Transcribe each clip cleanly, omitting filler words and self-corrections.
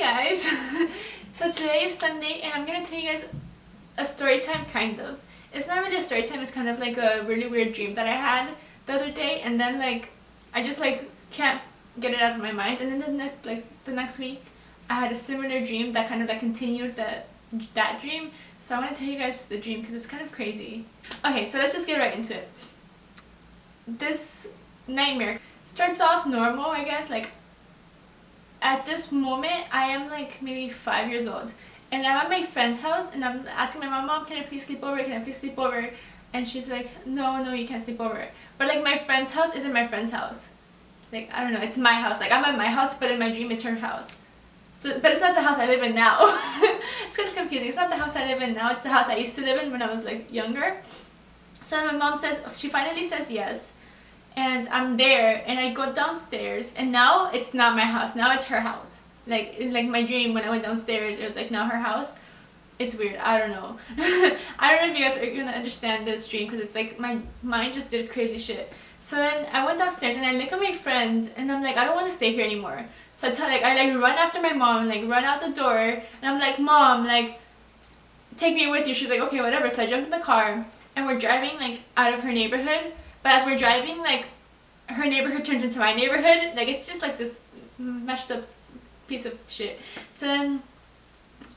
guys. So today is Sunday and I'm gonna tell you guys a story time, kind of. It's not really a story time, it's kind of like a really weird dream that I had the other day, and then I just can't get it out of my mind, and then the next week I had a similar dream that kind of continued that dream. So I want to tell you guys the dream because it's kind of crazy. Okay, so let's just get right into it. This nightmare starts off normal, I guess. At this moment I am maybe 5 years old and I'm at my friend's house and I'm asking my mom, can I please sleep over, can I please sleep over? And she's like, no, you can't sleep over. But my friend's house isn't my friend's house. I don't know, it's my house. I'm at my house, but in my dream it's her house. So, but it's not the house I live in now. It's kind of confusing. It's not the house I live in now, it's the house I used to live in when I was younger. So my mom says, she finally says yes. And I'm there and I go downstairs and now it's not my house, now it's her house. Like my dream when I went downstairs, it was now her house. It's weird, I don't know. I don't know if you guys are gonna understand this dream because it's my mind just did crazy shit. So then I went downstairs and I look at my friend and I'm like, I don't want to stay here anymore. So I run after my mom and run out the door and I'm like, Mom, take me with you. She's like, okay, whatever. So I jump in the car and we're driving out of her neighborhood. But as we're driving, her neighborhood turns into my neighborhood. It's just this meshed up piece of shit. So then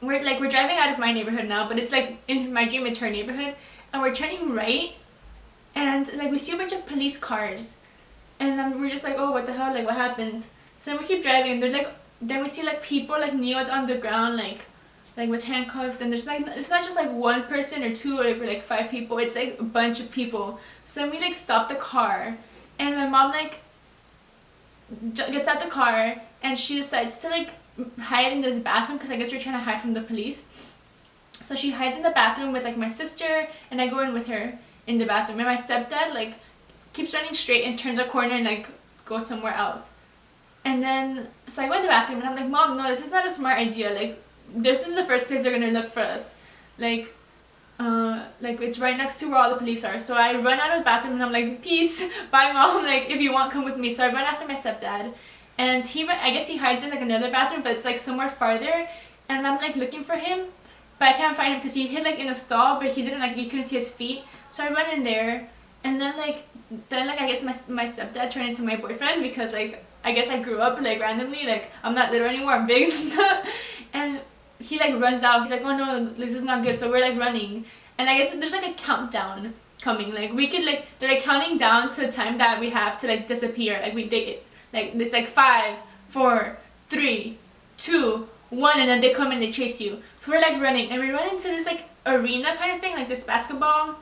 we're driving out of my neighborhood now, but it's in my dream it's her neighborhood, and we're turning right, and we see a bunch of police cars, and then we're just oh, what the hell, what happened? So then we keep driving, and then we see people kneeled on the ground, with handcuffs, and there's it's not just one person or two or 5 people, it's a bunch of people. So then we stop the car and my mom gets out the car and she decides to hide in this bathroom because I guess we're trying to hide from the police. So she hides in the bathroom with my sister, and I go in with her in the bathroom, and my stepdad keeps running straight and turns a corner and goes somewhere else. And then so I go in the bathroom and I'm like, Mom, no, this is not a smart idea. This is the first place they're gonna look for us. It's right next to where all the police are. So I run out of the bathroom and I'm like, peace, bye Mom, if you want, come with me. So I run after my stepdad, and I guess he hides in another bathroom, but it's somewhere farther, and I'm looking for him, but I can't find him because he hid in a stall, but he didn't you couldn't see his feet. So I run in there, and then I guess my stepdad turned into my boyfriend because I guess I grew up randomly, I'm not little anymore, I'm big. And he runs out. He's oh no, this is not good. So we're running, and I guess there's a countdown coming. We could they're counting down to the time that we have to disappear. It's 5, 4, 3, 2, 1, and then they come and they chase you. So we're running, and we run into this arena kind of thing, this basketball,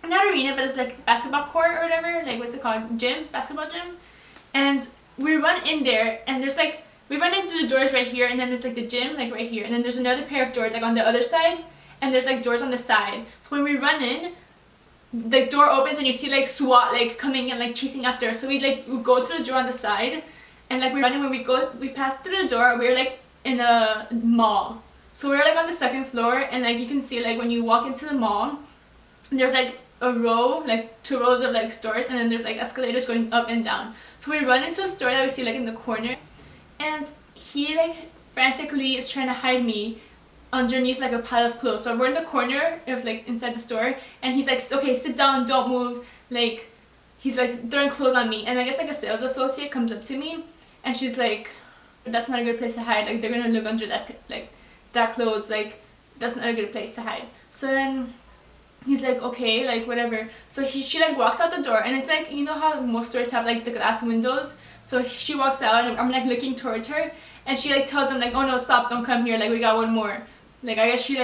not arena, but it's basketball court or whatever. What's it called? Gym, basketball gym. And we run in there, and there's we run into the doors right here, and then there's the gym right here, and then there's another pair of doors on the other side, and there's doors on the side. So when we run in, the door opens and you see SWAT coming and chasing after us. So we we go through the door on the side, and we're running. When we pass through the door, we're in a mall. So we're on the second floor, and you can see when you walk into the mall, there's a row, 2 rows of stores, and then there's escalators going up and down. So we run into a store that we see in the corner, and he frantically is trying to hide me underneath a pile of clothes. So we're in the corner of inside the store, and he's okay, sit down, don't move. He's throwing clothes on me, and I guess a sales associate comes up to me, and she's that's not a good place to hide. They're gonna look under that clothes. That's not a good place to hide. So then he's okay, whatever. So she walks out the door, and it's you know how most stores have the glass windows. So she walks out, and I'm looking towards her, and she tells them oh no, stop, don't come here, we got one more. I guess she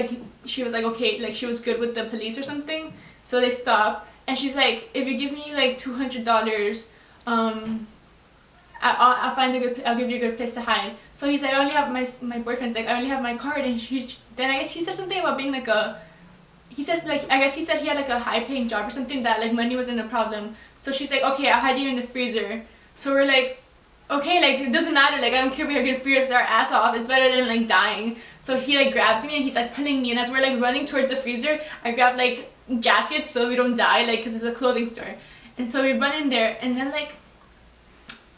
was okay, she was good with the police or something. So they stop, and she's if you give me $200, I'll give you a good place to hide. So he's I only have my boyfriend's I only have my card, and then I guess he said something about being he says I guess he said he had a high paying job or something, that money wasn't a problem. So she's okay, I'll hide you in the freezer. So we're okay, it doesn't matter, I don't care, we're gonna freeze our ass off, it's better than dying. So he grabs me and he's pulling me, and as we're running towards the freezer, I grab jackets so we don't die, because it's a clothing store. And so we run in there, and then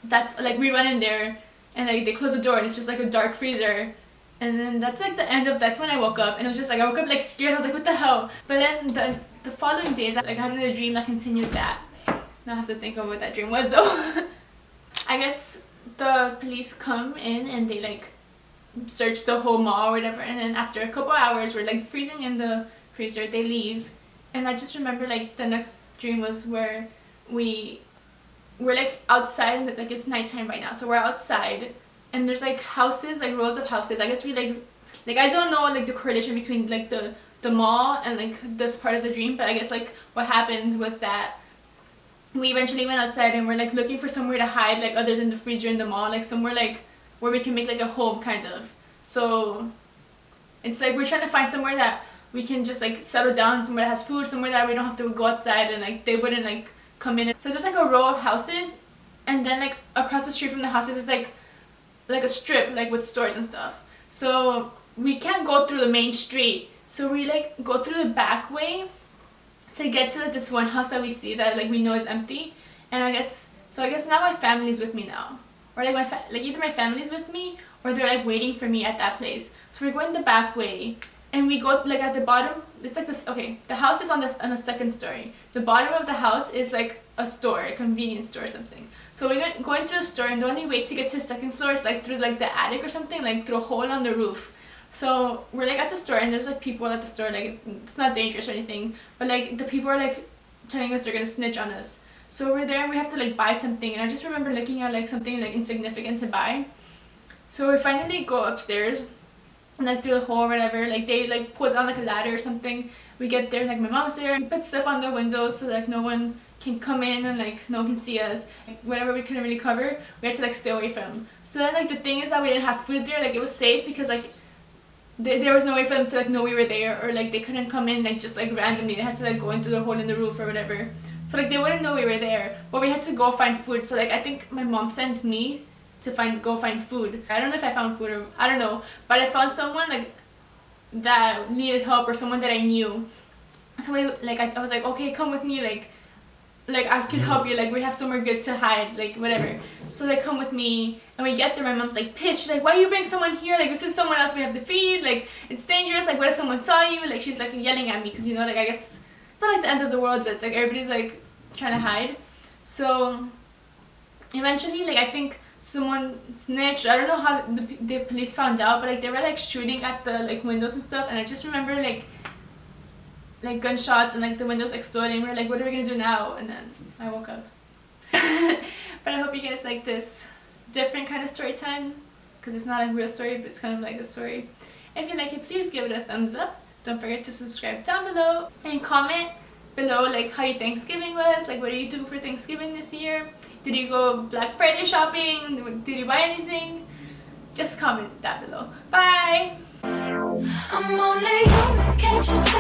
that's we run in there, and they close the door, and it's just a dark freezer, And then that's like that's when I woke up, and it was just like I woke up like scared. I was like, what the hell? But then the following days, like I had another dream that continued that. Now I have to think of what that dream was though. I guess the police come in and they like search the whole mall or whatever, and then after a couple hours we're like freezing in the freezer, they leave. And I just remember like the next dream was where we're like outside, and like it's nighttime right now, so we're outside and there's like houses, like rows of houses. I guess we like I don't know like the correlation between like the mall and like this part of the dream, but I guess like what happened was that we eventually went outside and we're like looking for somewhere to hide, like other than the freezer in the mall, like somewhere like where we can make like a home kind of. So it's like we're trying to find somewhere that we can just like settle down, somewhere that has food, somewhere that we don't have to go outside and like they wouldn't like come in. So there's like a row of houses, and then like across the street from the houses is like a strip like with stores and stuff. So we can't go through the main street, so we like go through the back way to get to like this one house that we see that like we know is empty. And I guess now my family's with me now, or like either my family's with me or they're like waiting for me at that place. So we're going the back way, and we go like at the bottom. It's like this. Okay, the house is on a second story. The bottom of the house is like a store, a convenience store or something. So we're going through the store, and the only way to get to the second floor is like through like the attic or something, like through a hole on the roof. So we're like at the store, and there's like people at the store. Like it's not dangerous or anything, but like the people are like telling us they're gonna snitch on us. So we're there and we have to like buy something, and I just remember looking at like something like insignificant to buy. So we finally go upstairs, and like through the hole or whatever, like they like put on like a ladder or something. We get there, like my mom's there, we put stuff on the windows so like no one can come in and like no one can see us. Like, whatever we couldn't really cover, we had to like stay away from. So then like the thing is that we didn't have food there. Like it was safe because like there was no way for them to like know we were there, or like they couldn't come in like just like randomly. They had to like go into the hole in the roof or whatever. So like they wouldn't know we were there, but we had to go find food. So like I think my mom sent me to go find food. I don't know if I found food or I don't know, but I found someone like that needed help, or someone that I knew. So I was like, okay, come with me, like I could help you, like we have somewhere good to hide, like whatever. So they come with me, and we get there. My mom's like pissed. She's like, why you bring someone here? Like this is someone else we have to feed. Like it's dangerous. Like what if someone saw you? Like she's like yelling at me because you know, like I guess it's not like the end of the world, but it's like everybody's like trying to hide. So eventually, like I think someone snitched. I don't know how the police found out, but like they were like shooting at the like windows and stuff, and I just remember like gunshots and like the windows exploding. We were like, what are we gonna do now? And then I woke up. But I hope you guys like this different kind of story time, because it's not a real story, but it's kind of like a story. If you like it, please give it a thumbs up. Don't forget to subscribe down below, and comment below like how your Thanksgiving was. Like what did you do for Thanksgiving this year? Did you go Black Friday shopping? Did you buy anything? Just comment that below. Bye! I'm only human, can't you see?